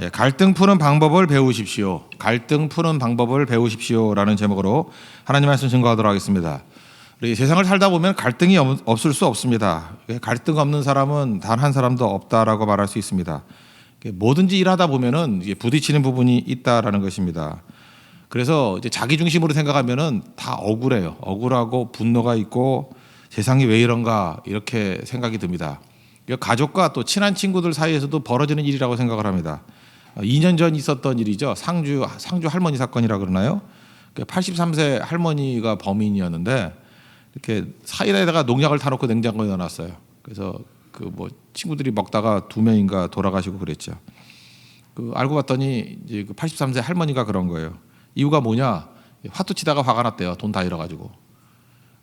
예, 갈등 푸는 방법을 배우십시오. 갈등 푸는 방법을 배우십시오라는 제목으로 하나님 말씀 증거하도록 하겠습니다. 우리 세상을 살다 보면 갈등이 없을 수 없습니다. 갈등 없는 사람은 단 한 사람도 없다라고 말할 수 있습니다. 뭐든지 일하다 보면은 부딪히는 부분이 있다라는 것입니다. 그래서 이제 자기 중심으로 생각하면은 다 억울해요. 억울하고 분노가 있고 세상이 왜 이런가 이렇게 생각이 듭니다. 가족과 또 친한 친구들 사이에서도 벌어지는 일이라고 생각을 합니다. 2년 전 있었던 일이죠. 상주 할머니 사건이라 그러나요? 83세 할머니가 범인이었는데 이렇게 사이다에다가 농약을 타놓고 냉장고에 넣어놨어요. 그래서 그 뭐 친구들이 먹다가 2명인가 돌아가시고 그랬죠. 알고 봤더니 이제 그 83세 할머니가 그런 거예요. 이유가 뭐냐? 화투 치다가 화가 났대요. 돈 다 잃어가지고.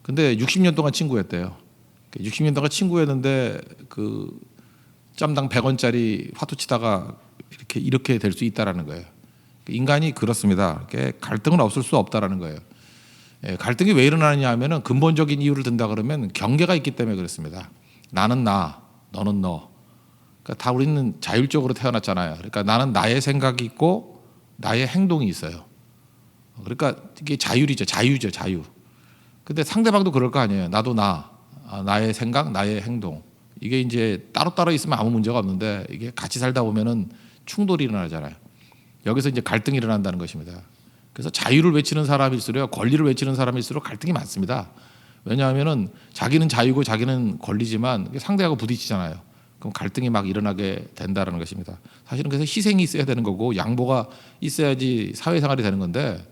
근데 60년 동안 친구였대요. 60년 동안 친구였는데 그 점당 100원짜리 화투 치다가 이렇게 될 수 있다라는 거예요. 인간이 그렇습니다. 갈등은 없을 수 없다라는 거예요. 갈등이 왜 일어나느냐 하면은 근본적인 이유를 든다 그러면 경계가 있기 때문에 그렇습니다. 나는 나, 너는 너. 그러니까 다 우리는 자율적으로 태어났잖아요. 그러니까 나는 나의 생각이 있고 나의 행동이 있어요. 그러니까 이게 자율이죠. 자유죠, 자유. 근데 상대방도 그럴 거 아니에요. 나도 나의 생각, 나의 행동. 이게 이제 따로따로 있으면 아무 문제가 없는데 이게 같이 살다 보면은 충돌이 일어나잖아요. 여기서 이제 갈등이 일어난다는 것입니다. 그래서 자유를 외치는 사람일수록 권리를 외치는 사람일수록 갈등이 많습니다. 왜냐하면은 자기는 자유고 자기는 권리지만 상대하고 부딪히잖아요. 그럼 갈등이 막 일어나게 된다는 것입니다. 사실은 그래서 희생이 있어야 되는 거고 양보가 있어야지 사회생활이 되는 건데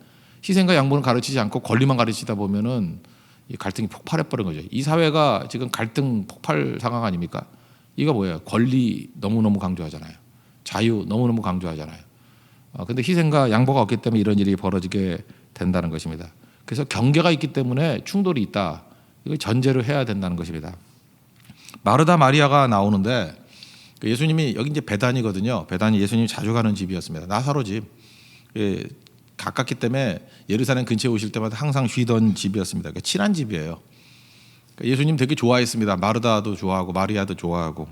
희생과 양보는 가르치지 않고 권리만 가르치다 보면은 이 갈등이 폭발해버린 거죠. 이 사회가 지금 갈등 폭발 상황 아닙니까? 이거 뭐예요? 권리 너무너무 강조하잖아요. 자유 너무너무 강조하잖아요. 근데 희생과 양보가 없기 때문에 이런 일이 벌어지게 된다는 것입니다. 그래서 경계가 있기 때문에 충돌이 있다. 이걸 전제로 해야 된다는 것입니다. 마르다 마리아가 나오는데 예수님이 여기 이제 베단이거든요. 베단이 예수님이 자주 가는 집이었습니다. 나사로 집. 가깝기 때문에 예루살렘 근처에 오실 때마다 항상 쉬던 집이었습니다. 친한 집이에요. 예수님 되게 좋아했습니다. 마르다도 좋아하고 마리아도 좋아하고.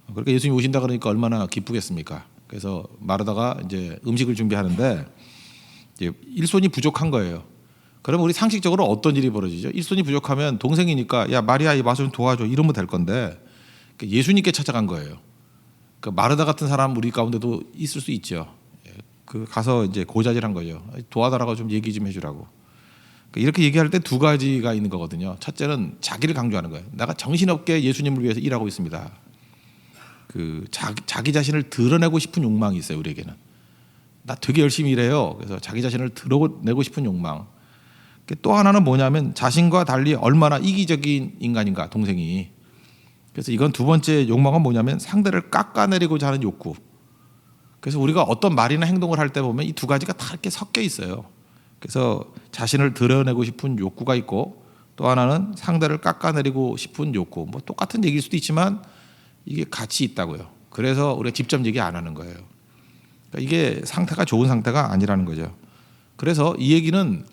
그러니까 예수님 오신다 그러니까 얼마나 기쁘겠습니까? 그래서 마르다가 이제 음식을 준비하는데 이제 일손이 부족한 거예요. 그러면 우리 상식적으로 어떤 일이 벌어지죠? 일손이 부족하면 동생이니까 야 마리아 이 와서 좀 도와줘 이러면 될 건데 예수님께 찾아간 거예요. 그러니까 마르다 같은 사람 우리 가운데도 있을 수 있죠. 가서 이제 고자질한 거죠. 도와달라고 좀 얘기 좀 해주라고. 이렇게 얘기할 때 두 가지가 있는 거거든요. 첫째는 자기를 강조하는 거예요. 내가 정신없게 예수님을 위해서 일하고 있습니다. 자기 자신을 드러내고 싶은 욕망이 있어요. 우리에게는. 나 되게 열심히 일해요. 그래서 자기 자신을 드러내고 싶은 욕망. 또 하나는 뭐냐면 자신과 달리 얼마나 이기적인 인간인가 동생이. 그래서 이건 두 번째 욕망은 뭐냐면 상대를 깎아내리고자 하는 욕구. 그래서 우리가 어떤 말이나 행동을 할 때 보면 이 두 가지가 다 이렇게 섞여 있어요. 그래서 자신을 드러내고 싶은 욕구가 있고 또 하나는 상대를 깎아내리고 싶은 욕구. 뭐 똑같은 얘기일 수도 있지만 이게 같이 있다고요. 그래서 우리가 직접 얘기 안 하는 거예요. 그러니까 이게 상태가 좋은 상태가 아니라는 거죠. 그래서 이 얘기는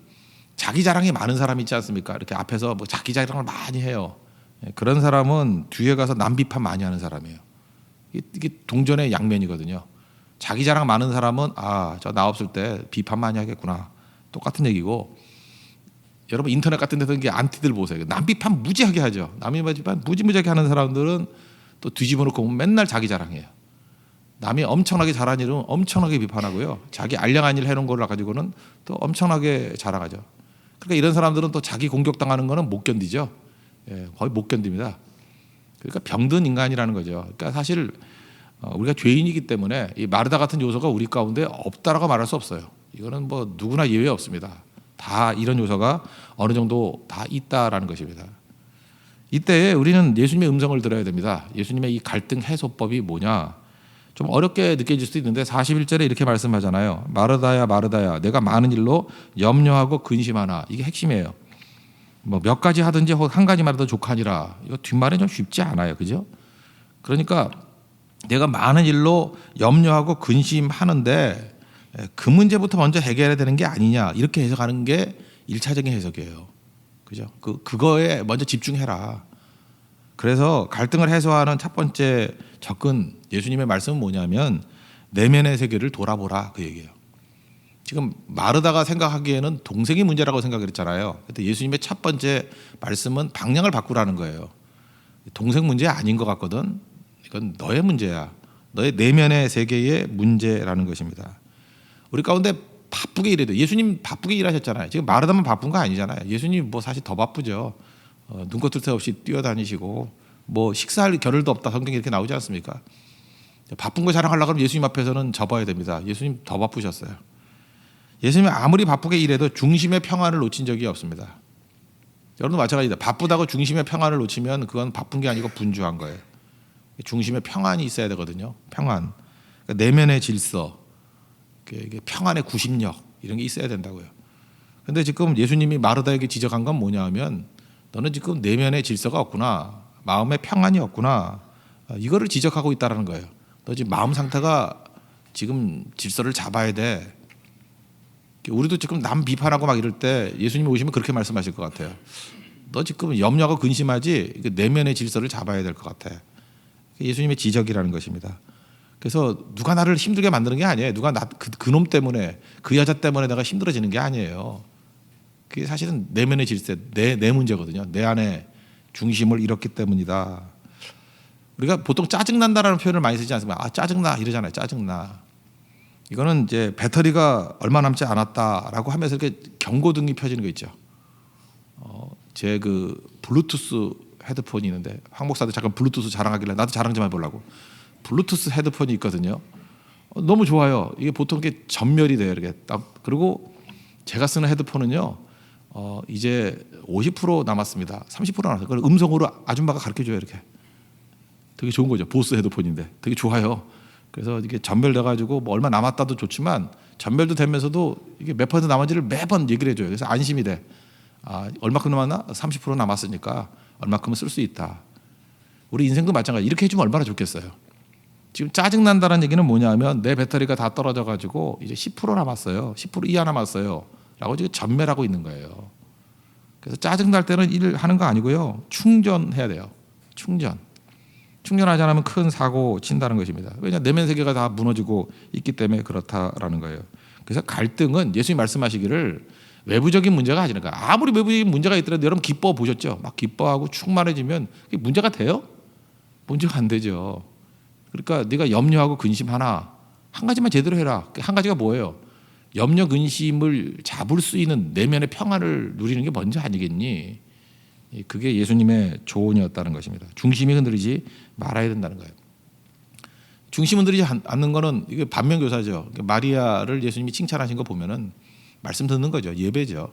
자기 자랑이 많은 사람 있지 않습니까? 이렇게 앞에서 뭐 자기 자랑을 많이 해요. 그런 사람은 뒤에 가서 남 비판 많이 하는 사람이에요. 이게 동전의 양면이거든요. 자기 자랑 많은 사람은 저 나 없을 때 비판 많이 하겠구나. 똑같은 얘기고 여러분 인터넷 같은 데서 이게 안티들 보세요. 남 비판 무지하게 하죠. 남이 비판 무지무지하게 하는 사람들은 또 뒤집어 놓고 보면 맨날 자기 자랑해요. 남이 엄청나게 잘한 일은 엄청나게 비판하고요. 자기 알량한 일 해놓은 걸 가지고는 또 엄청나게 자랑하죠. 그러니까 이런 사람들은 또 자기 공격당하는 거는 못 견디죠. 거의 못 견딥니다. 그러니까 병든 인간이라는 거죠. 그러니까 사실 우리가 죄인이기 때문에 이 마르다 같은 요소가 우리 가운데 없다라고 말할 수 없어요. 이거는 뭐 누구나 예외 없습니다. 다 이런 요소가 어느 정도 다 있다라는 것입니다. 이때 우리는 예수님의 음성을 들어야 됩니다. 예수님의 이 갈등 해소법이 뭐냐? 좀 어렵게 느껴질 수도 있는데 41절에 이렇게 말씀하잖아요. 마르다야 마르다야 내가 많은 일로 염려하고 근심하나. 이게 핵심이에요. 뭐 몇 가지 하든지 한 가지만 해도 족하니라. 이거 뒷말이 좀 쉽지 않아요. 그죠? 그러니까 내가 많은 일로 염려하고 근심하는데 그 문제부터 먼저 해결해야 되는 게 아니냐. 이렇게 해석하는 게 1차적인 해석이에요. 그죠? 그거에 먼저 집중해라. 그래서 갈등을 해소하는 첫 번째 접근 예수님의 말씀은 뭐냐면 내면의 세계를 돌아보라 그 얘기예요. 지금 마르다가 생각하기에는 동생이 문제라고 생각을 했잖아요. 근데 예수님의 첫 번째 말씀은 방향을 바꾸라는 거예요. 동생 문제 아닌 것 같거든. 이건 너의 문제야. 너의 내면의 세계의 문제라는 것입니다. 우리 가운데 바쁘게 일해도 예수님 바쁘게 일하셨잖아요. 지금 마르다만 바쁜 거 아니잖아요. 예수님 뭐 사실 더 바쁘죠. 눈꺼틀 새 없이 뛰어다니시고 뭐 식사할 겨를도 없다 성경에 이렇게 나오지 않습니까? 바쁜 거 자랑하려고 하면 예수님 앞에서는 접어야 됩니다. 예수님 더 바쁘셨어요. 예수님이 아무리 바쁘게 일해도 중심의 평안을 놓친 적이 없습니다. 여러분도 마찬가지다. 바쁘다고 중심의 평안을 놓치면 그건 바쁜 게 아니고 분주한 거예요. 중심에 평안이 있어야 되거든요. 평안, 그러니까 내면의 질서, 이게 평안의 구심력 이런 게 있어야 된다고요. 그런데 지금 예수님이 마르다에게 지적한 건 뭐냐하면 너는 지금 내면의 질서가 없구나, 마음의 평안이 없구나, 이거를 지적하고 있다라는 거예요. 너 지금 마음 상태가 지금 질서를 잡아야 돼. 우리도 지금 남 비판하고 막 이럴 때 예수님이 오시면 그렇게 말씀하실 것 같아요. 너 지금 염려하고 근심하지 내면의 질서를 잡아야 될 것 같아. 예수님의 지적이라는 것입니다. 그래서 누가 나를 힘들게 만드는 게 아니에요. 누가 그놈 때문에 그 여자 때문에 내가 힘들어지는 게 아니에요. 그게 사실은 내면의 질서, 내 문제거든요. 내 안에 중심을 잃었기 때문이다. 우리가 보통 짜증난다라는 표현을 많이 쓰지 않습니까? 아 짜증나 이러잖아요. 짜증나. 이거는 이제 배터리가 얼마 남지 않았다라고 하면서 이렇게 경고등이 펴지는 거 있죠. 제 그 블루투스 헤드폰이 있는데 황 목사도 잠깐 블루투스 자랑하길래 나도 자랑 좀 해보려고. 블루투스 헤드폰이 있거든요. 너무 좋아요. 이게 보통 이렇게 전멸이 돼요. 이렇게 딱. 그리고 제가 쓰는 헤드폰은요. 이제 50% 남았습니다. 30% 남았어요. 그걸 음성으로 아줌마가 가르쳐줘요. 이렇게. 되게 좋은 거죠. 보스 헤드폰인데 되게 좋아요. 그래서 이게 전멸돼가지고 뭐 얼마 남았다도 좋지만 전멸도 되면서도 이게 몇 퍼센트 남았는지를 매번 얘기를 해줘요. 그래서 안심이 돼. 아, 얼마큼 남았나? 30% 남았으니까 얼마큼은 쓸 수 있다. 우리 인생도 마찬가지. 이렇게 해주면 얼마나 좋겠어요. 지금 짜증난다는 얘기는 뭐냐면 내 배터리가 다 떨어져가지고 이제 10% 남았어요. 10% 이하 남았어요. 라고 지금 전멸하고 있는 거예요. 그래서 짜증날 때는 일을 하는 거 아니고요. 충전해야 돼요. 충전하지 않으면 큰 사고 친다는 것입니다. 왜냐 내면 세계가 다 무너지고 있기 때문에 그렇다라는 거예요. 그래서 갈등은 예수님이 말씀하시기를 외부적인 문제가 아니니까 아무리 외부적인 문제가 있더라도 여러분 기뻐 보셨죠? 막 기뻐하고 충만해지면 그게 문제가 돼요? 문제가 안 되죠. 그러니까 네가 염려하고 근심하나 한 가지만 제대로 해라. 한 가지가 뭐예요? 염려 근심을 잡을 수 있는 내면의 평안을 누리는 게 먼저 아니겠니? 그게 예수님의 조언이었다는 것입니다. 중심이 흔들리지 말아야 된다는 거예요. 중심 흔들리지 않는 거는 이게 반면교사죠. 마리아를 예수님이 칭찬하신 거 보면은 말씀 듣는 거죠. 예배죠.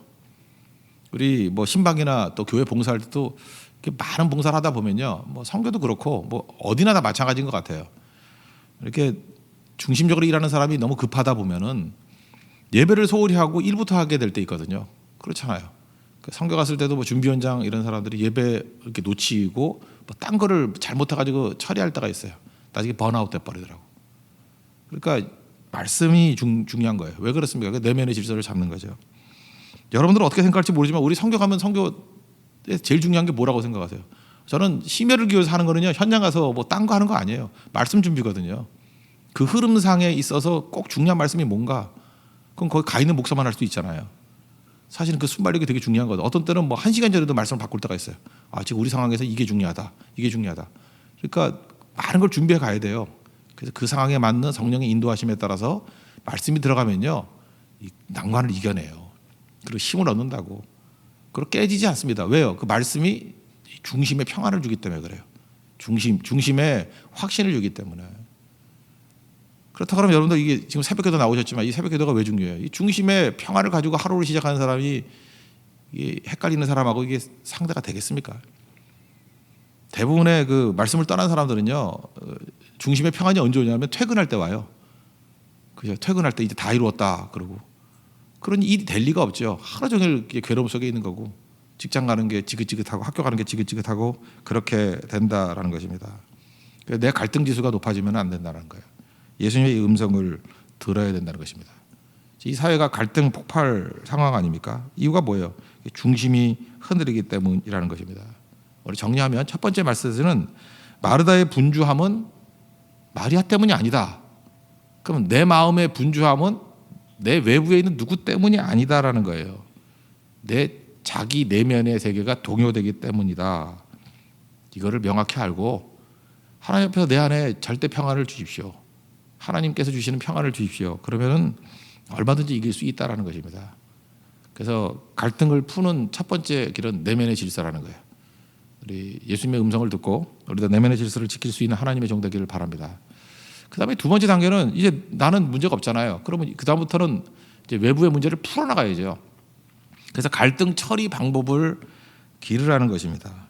우리 뭐 신방이나 또 교회 봉사할 때도 많은 봉사를 하다 보면요, 뭐 성교도 그렇고 뭐 어디나 다 마찬가지인 것 같아요. 이렇게 중심적으로 일하는 사람이 너무 급하다 보면은 예배를 소홀히 하고 일부터 하게 될 때 있거든요. 그렇잖아요. 성교 갔을 때도 뭐 준비원장 이런 사람들이 예배 이렇게 놓치고 뭐 딴 거를 잘못해가지고 처리할 때가 있어요. 나중에 번아웃 돼 버리더라고. 그러니까 말씀이 중요한 거예요. 왜 그렇습니까? 내면의 질서를 잡는 거죠. 여러분들은 어떻게 생각할지 모르지만 우리 성교 가면 성교에 제일 중요한 게 뭐라고 생각하세요? 저는 심혈을 기울여서 하는 거는요, 현장 가서 뭐 딴 거 하는 거 아니에요. 말씀 준비거든요. 그 흐름상에 있어서 꼭 중요한 말씀이 뭔가, 그럼 거기 가 있는 목사만 할 수 있잖아요. 사실은 그 순발력이 되게 중요한 거죠. 어떤 때는 뭐 1시간 전에도 말씀을 바꿀 때가 있어요. 아, 지금 우리 상황에서 이게 중요하다. 이게 중요하다. 그러니까 많은 걸 준비해 가야 돼요. 그래서 그 상황에 맞는 성령의 인도하심에 따라서 말씀이 들어가면요, 이 난관을 이겨내요. 그리고 힘을 얻는다고. 그리고 깨지지 않습니다. 왜요? 그 말씀이 중심의 평안을 주기 때문에 그래요. 중심의 확신을 주기 때문에. 그렇다 그러면 여러분들 이게 지금 새벽기도 나오셨지만 이 새벽기도가 왜 중요해요? 이 중심의 평안을 가지고 하루를 시작하는 사람이 이게 헷갈리는 사람하고 이게 상대가 되겠습니까? 대부분의 그 말씀을 떠난 사람들은요, 중심의 평안이 언제 오냐면 퇴근할 때 와요. 그죠? 퇴근할 때 이제 다 이루었다 그러고, 그런 일이 될 리가 없죠. 하루 종일 괴로움 속에 있는 거고, 직장 가는 게 지긋지긋하고 학교 가는 게 지긋지긋하고 그렇게 된다라는 것입니다. 내 갈등 지수가 높아지면 안 된다는 거예요. 예수님의 음성을 들어야 된다는 것입니다. 이 사회가 갈등 폭발 상황 아닙니까? 이유가 뭐예요? 중심이 흔들리기 때문이라는 것입니다. 우리 정리하면 첫 번째 말씀에서는 마르다의 분주함은 마리아 때문이 아니다. 그럼 내 마음의 분주함은 내 외부에 있는 누구 때문이 아니다라는 거예요. 내 자기 내면의 세계가 동요되기 때문이다. 이거를 명확히 알고 하나님 앞에서 내 안에 절대 평안을 주십시오. 하나님께서 주시는 평안을 주십시오. 그러면은 얼마든지 이길 수 있다라는 것입니다. 그래서 갈등을 푸는 첫 번째 길은 내면의 질서라는 거예요. 우리 예수님의 음성을 듣고 우리도 내면의 질서를 지킬 수 있는 하나님의 종 되기를 바랍니다. 그다음에 두 번째 단계는 이제 나는 문제가 없잖아요. 그러면 그 다음부터는 이제 외부의 문제를 풀어나가야죠. 그래서 갈등 처리 방법을 기르라는 것입니다.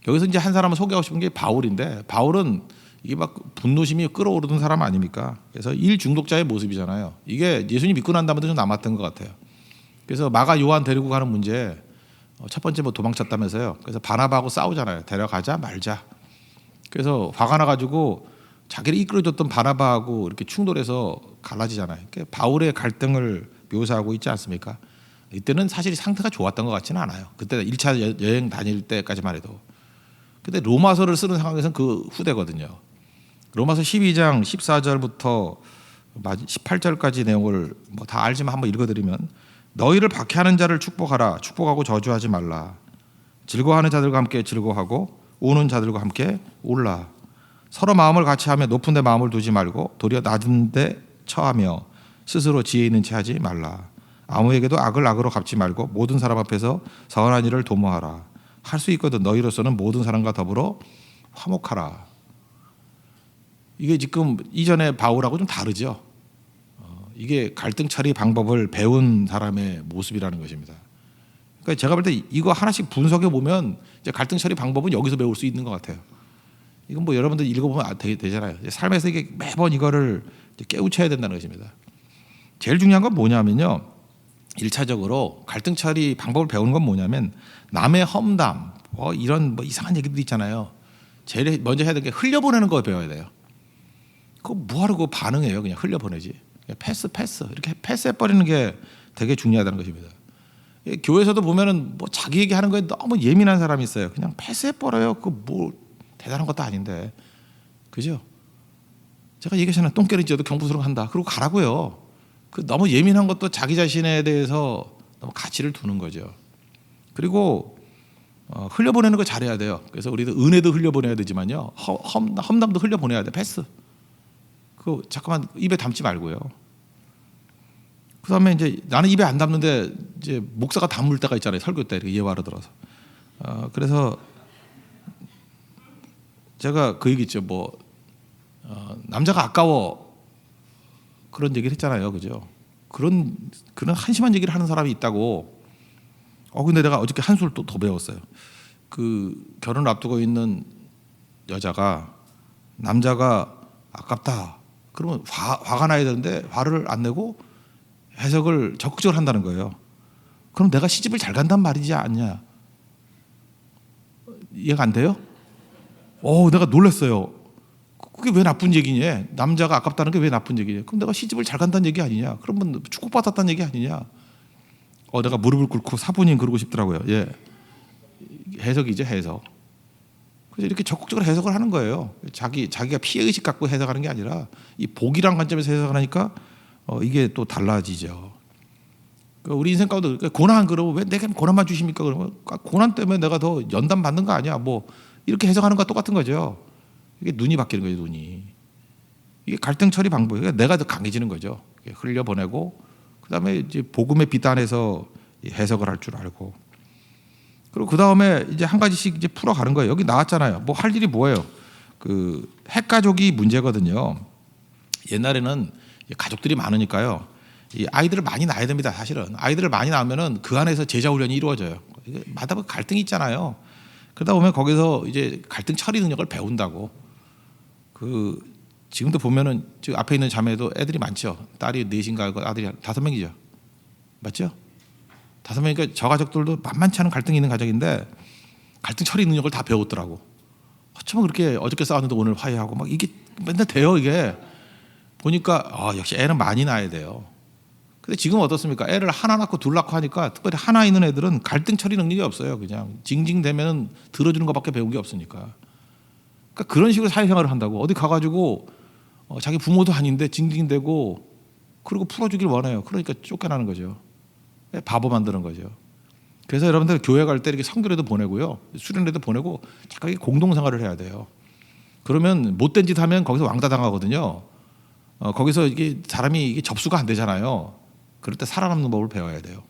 여기서 이제 한 사람을 소개하고 싶은 게 바울인데, 바울은 이게 막 분노심이 끌어오르는 사람 아닙니까? 그래서 일 중독자의 모습이잖아요. 이게 예수님 믿고 난 다음에도 좀 남았던 것 같아요. 그래서 마가 요한 데리고 가는 문제, 첫 번째 뭐 도망쳤다면서요. 그래서 바나바하고 싸우잖아요. 데려가자 말자. 그래서 화가 나가지고 자기를 이끌어줬던 바나바하고 이렇게 충돌해서 갈라지잖아요. 그러니까 바울의 갈등을 묘사하고 있지 않습니까? 이때는 사실 상태가 좋았던 것 같지는 않아요. 그때 1차 여행 다닐 때까지만 해도. 근데 로마서를 쓰는 상황에서는 그 후대거든요. 로마서 12장 14절부터 18절까지 내용을 뭐 다 알지만 한번 읽어드리면, 너희를 박해하는 자를 축복하라. 축복하고 저주하지 말라. 즐거워하는 자들과 함께 즐거워하고 우는 자들과 함께 울라. 서로 마음을 같이 하며 높은 데 마음을 두지 말고 도리어 낮은 데 처하며 스스로 지혜 있는 채 하지 말라. 아무에게도 악을 악으로 갚지 말고 모든 사람 앞에서 선한 일을 도모하라. 할 수 있거든 너희로서는 모든 사람과 더불어 화목하라. 이게 지금 이전에 바울하고 좀 다르죠. 이게 갈등 처리 방법을 배운 사람의 모습이라는 것입니다. 그러니까 제가 볼 때 이거 하나씩 분석해 보면 이제 갈등 처리 방법은 여기서 배울 수 있는 것 같아요. 이건 뭐 여러분들 읽어보면 되잖아요. 삶에서 이게 매번 이거를 깨우쳐야 된다는 것입니다. 제일 중요한 건 뭐냐면요, 1차적으로 갈등 처리 방법을 배우는 건 뭐냐면, 남의 험담 이런 뭐 이상한 얘기들 있잖아요. 제일 먼저 해야 될 게 흘려보내는 거 배워야 돼요. 그거 뭐하러 그 반응해요? 그냥 흘려보내지. 패스 이렇게 패스해버리는 게 되게 중요하다는 것입니다. 교회에서도 보면은 뭐 자기 얘기하는 거에 너무 예민한 사람이 있어요. 그냥 패스해버려요. 그거 뭐 대단한 것도 아닌데, 그죠? 제가 얘기하잖아요. 똥개를 찌어도 경부스러워 한다. 그러고 가라고요. 그 너무 예민한 것도 자기 자신에 대해서 너무 가치를 두는 거죠. 그리고 흘려보내는 거 잘해야 돼요. 그래서 우리도 은혜도 흘려보내야 되지만요, 험담도 흘려보내야 돼. 패스. 그 잠깐만 입에 담지 말고요. 그다음에 이제 나는 입에 안 담는데 이제 목사가 담을 때가 있잖아요. 설교 때 이렇게 예화로 들어서. 그래서 제가 그 얘기 있죠. 남자가 아까워 그런 얘기를 했잖아요. 그죠? 그런 한심한 얘기를 하는 사람이 있다고. 근데 내가 어저께 한 수를 또 더 배웠어요. 그 결혼을 앞두고 있는 여자가 남자가 아깝다 그러면 화가 나야 되는데 화를 안 내고 해석을 적극적으로 한다는 거예요. 그럼 내가 시집을 잘 간단 말이지 않냐? 이해가 안 돼요? 내가 놀랐어요. 그게 왜 나쁜 얘기냐? 남자가 아깝다는 게 왜 나쁜 얘기냐? 그럼 내가 시집을 잘 간다는 얘기 아니냐? 그러면 축복받았다는 얘기 아니냐? 내가 무릎을 꿇고 사부님 그러고 싶더라고요. 예, 해석이죠, 해석. 그래서 이렇게 적극적으로 해석을 하는 거예요. 자기가 피해 의식 갖고 해석하는 게 아니라 이 복이란 관점에서 해석을 하니까 이게 또 달라지죠. 우리 인생 가운데 고난, 그러면 왜 내게 고난만 주십니까? 그러면 고난 때문에 내가 더 연단 받는 거 아니야? 뭐 이렇게 해석하는 거와 똑같은 거죠. 이게 눈이 바뀌는 거예요, 눈이. 이게 갈등 처리 방법이에요. 내가 더 강해지는 거죠. 흘려보내고 그다음에 이제 복음의 비단에서 해석을 할 줄 알고, 그리고 그 다음에 이제 한 가지씩 이제 풀어가는 거예요. 여기 나왔잖아요. 뭐 할 일이 뭐예요? 그 핵가족이 문제거든요. 옛날에는 가족들이 많으니까요. 이 아이들을 많이 낳아야 됩니다. 사실은 아이들을 많이 낳으면은 그 안에서 제자 훈련이 이루어져요. 마다 갈등이 있잖아요. 그러다 보면 거기서 이제 갈등 처리 능력을 배운다고. 지금도 보면은 지금 앞에 있는 자매도 애들이 많죠. 딸이 넷인가 아들이 5명이죠. 맞죠? 5명이니까 저 가족들도 만만치 않은 갈등이 있는 가족인데 갈등 처리 능력을 다 배웠더라고. 어쩌면 그렇게 어저께 싸웠는데 오늘 화해하고 막 이게 맨날 돼요. 이게 보니까 역시 애는 많이 낳아야 돼요. 근데 지금 어떻습니까? 애를 하나 낳고 둘 낳고 하니까 특별히 하나 있는 애들은 갈등 처리 능력이 없어요. 그냥 징징대면 들어주는 것밖에 배운 게 없으니까. 그러니까 그런 식으로 사회생활을 한다고. 어디 가가지고 자기 부모도 아닌데 징징대고 그리고 풀어주길 원해요. 그러니까 쫓겨나는 거죠. 바보 만드는 거죠. 그래서 여러분들 교회 갈 때 이렇게 선교례도 보내고요, 수련회도 보내고 착하게 공동생활을 해야 돼요. 그러면 못된 짓 하면 거기서 왕따 당하거든요. 거기서 이게 사람이 이게 접수가 안 되잖아요. 그럴 때 살아남는 법을 배워야 돼요.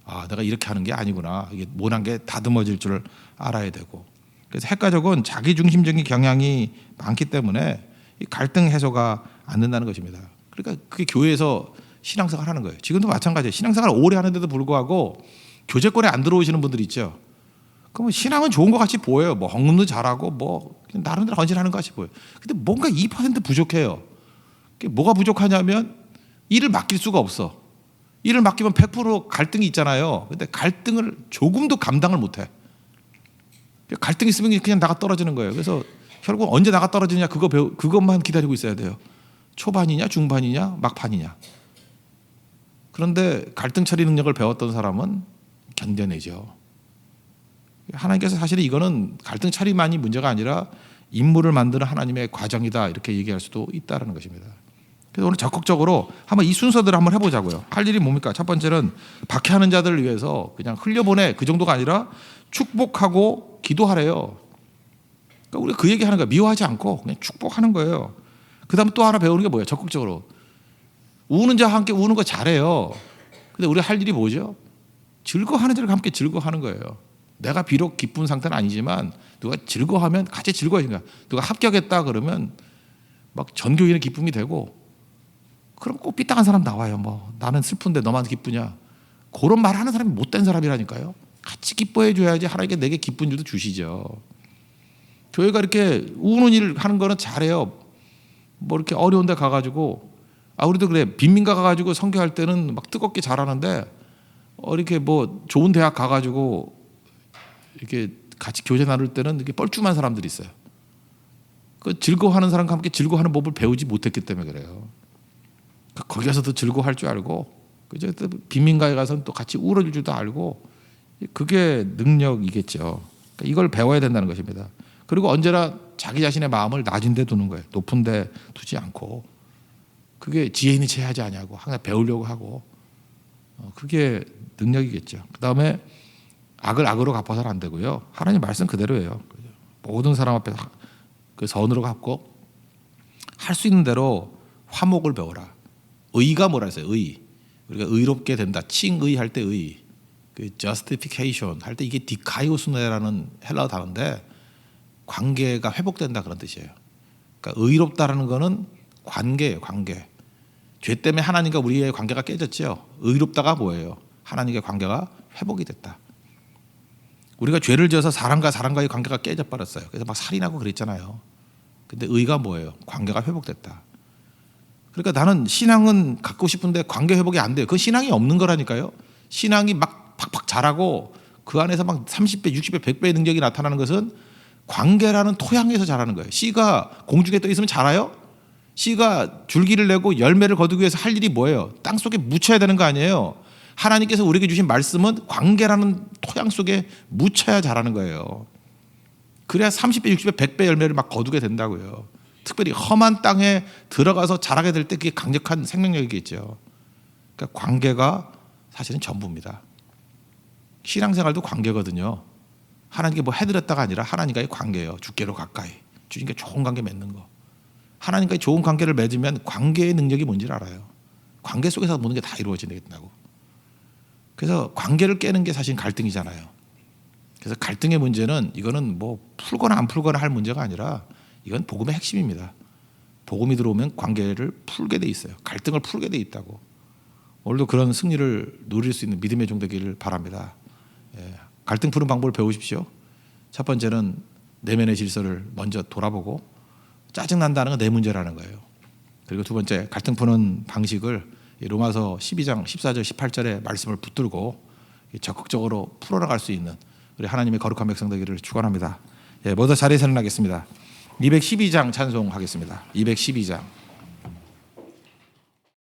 아, 내가 이렇게 하는 게 아니구나. 이게 못한 게 다듬어질 줄 알아야 되고. 그래서 핵가족은 자기중심적인 경향이 많기 때문에 이 갈등 해소가 안 된다는 것입니다. 그러니까 그게 교회에서 신앙생활 하는 거예요. 지금도 마찬가지예요. 신앙생활 오래 하는데도 불구하고 교제권에 안 들어오시는 분들이 있죠. 그러면 신앙은 좋은 것 같이 보여요. 뭐 헌금도 잘하고 뭐 나름대로 헌신하는 것 같이 보여요. 근데 뭔가 2% 부족해요. 뭐가 부족하냐면 일을 맡길 수가 없어. 일을 맡기면 100% 갈등이 있잖아요. 근데 갈등을 조금도 감당을 못해. 갈등이 있으면 그냥 나가 떨어지는 거예요. 그래서 결국 언제 나가 떨어지냐 그것만 기다리고 있어야 돼요. 초반이냐 중반이냐 막판이냐. 그런데 갈등 처리 능력을 배웠던 사람은 견뎌내죠. 하나님께서 사실 이거는 갈등 처리만이 문제가 아니라 인물을 만드는 하나님의 과정이다, 이렇게 얘기할 수도 있다는 것입니다. 그래서 오늘 적극적으로 한번 이 순서들을 한번 해보자고요. 할 일이 뭡니까? 첫 번째는 박해하는 자들을 위해서 그냥 흘려보내, 그 정도가 아니라 축복하고 기도하래요. 그러니까 우리가 그 얘기하는 거야. 미워하지 않고 그냥 축복하는 거예요. 그 다음에 또 하나 배우는 게 뭐예요? 적극적으로 우는 자와 함께 우는 거 잘해요. 근데 우리가 할 일이 뭐죠? 즐거워하는 자들과 함께 즐거워하는 거예요. 내가 비록 기쁜 상태는 아니지만 누가 즐거워하면 같이 즐거워지는 거야. 누가 합격했다 그러면 막 전교인의 기쁨이 되고, 그럼 꼭 삐딱한 사람 나와요. 뭐 나는 슬픈데 너만 기쁘냐. 그런 말 하는 사람이 못된 사람이라니까요. 같이 기뻐해 줘야지 하나님께 내게 기쁜 줄도 주시죠. 교회가 이렇게 우는 일 하는 거는 잘해요. 뭐 이렇게 어려운 데 가가지고, 우리도 그래. 빈민가 가가지고 선교할 때는 막 뜨겁게 잘하는데, 이렇게 뭐 좋은 대학 가가지고 이렇게 같이 교제 나눌 때는 이렇게 뻘쭘한 사람들이 있어요. 그 즐거워하는 사람과 함께 즐거워하는 법을 배우지 못했기 때문에 그래요. 거기 가서도 즐거워할 줄 알고, 그죠? 또 빈민가에 가서는 또 같이 울어줄 줄도 알고, 그게 능력이겠죠. 그러니까 이걸 배워야 된다는 것입니다. 그리고 언제나 자기 자신의 마음을 낮은 데 두는 거예요. 높은 데 두지 않고. 그게 지혜인이 체하지 아니하고 항상 배우려고 하고, 그게 능력이겠죠. 그 다음에 악을 악으로 갚아서는 안 되고요. 하나님 말씀 그대로예요. 모든 사람 앞에 그 선으로 갚고, 할 수 있는 대로 화목을 배워라. 의가 뭐라 했어요? 의. 우리가 의롭게 된다. 칭의 할 때 의. 그 justification 할 때 이게 디카이오스네라는 헬라어 단어인데 관계가 회복된다 그런 뜻이에요. 그러니까 의롭다라는 거는 관계예요. 관계. 죄 때문에 하나님과 우리의 관계가 깨졌죠. 의롭다가 뭐예요? 하나님과의 관계가 회복이 됐다. 우리가 죄를 지어서 사람과의 관계가 깨져버렸어요. 그래서 막 살인하고 그랬잖아요. 근데 의가 뭐예요? 관계가 회복됐다. 그러니까 나는 신앙은 갖고 싶은데 관계 회복이 안 돼요. 그건 신앙이 없는 거라니까요. 신앙이 막 팍팍 자라고 그 안에서 막 30배, 60배, 100배의 능력이 나타나는 것은 관계라는 토양에서 자라는 거예요. 씨가 공중에 떠 있으면 자라요? 씨가 줄기를 내고 열매를 거두기 위해서 할 일이 뭐예요? 땅 속에 묻혀야 되는 거 아니에요? 하나님께서 우리에게 주신 말씀은 관계라는 토양 속에 묻혀야 자라는 거예요. 그래야 30배, 60배, 100배 열매를 막 거두게 된다고요. 특별히 험한 땅에 들어가서 자라게 될 때 그게 강력한 생명력이겠죠. 그러니까 관계가 사실은 전부입니다. 신앙생활도 관계거든요. 하나님께 뭐 해드렸다가 아니라 하나님과의 관계예요. 주께로 가까이. 주님께 좋은 관계 맺는 거. 하나님과의 좋은 관계를 맺으면 관계의 능력이 뭔지를 알아요. 관계 속에서 모든 게 다 이루어진다고. 그래서 관계를 깨는 게 사실 갈등이잖아요. 그래서 갈등의 문제는 이거는 뭐 풀거나 안 풀거나 할 문제가 아니라 이건 복음의 핵심입니다. 복음이 들어오면 관계를 풀게 돼 있어요. 갈등을 풀게 돼 있다고. 오늘도 그런 승리를 누릴 수 있는 믿음의 종 되기를 바랍니다. 갈등 푸는 방법을 배우십시오. 첫 번째는 내면의 질서를 먼저 돌아보고, 짜증난다는 건 내 문제라는 거예요. 그리고 두 번째, 갈등 푸는 방식을 로마서 12장 14절 18절의 말씀을 붙들고 적극적으로 풀어나갈 수 있는 우리 하나님의 거룩한 백성 되기를 축원합니다. 모두 자리에 일어나겠습니다. 212장 찬송하겠습니다. 212장.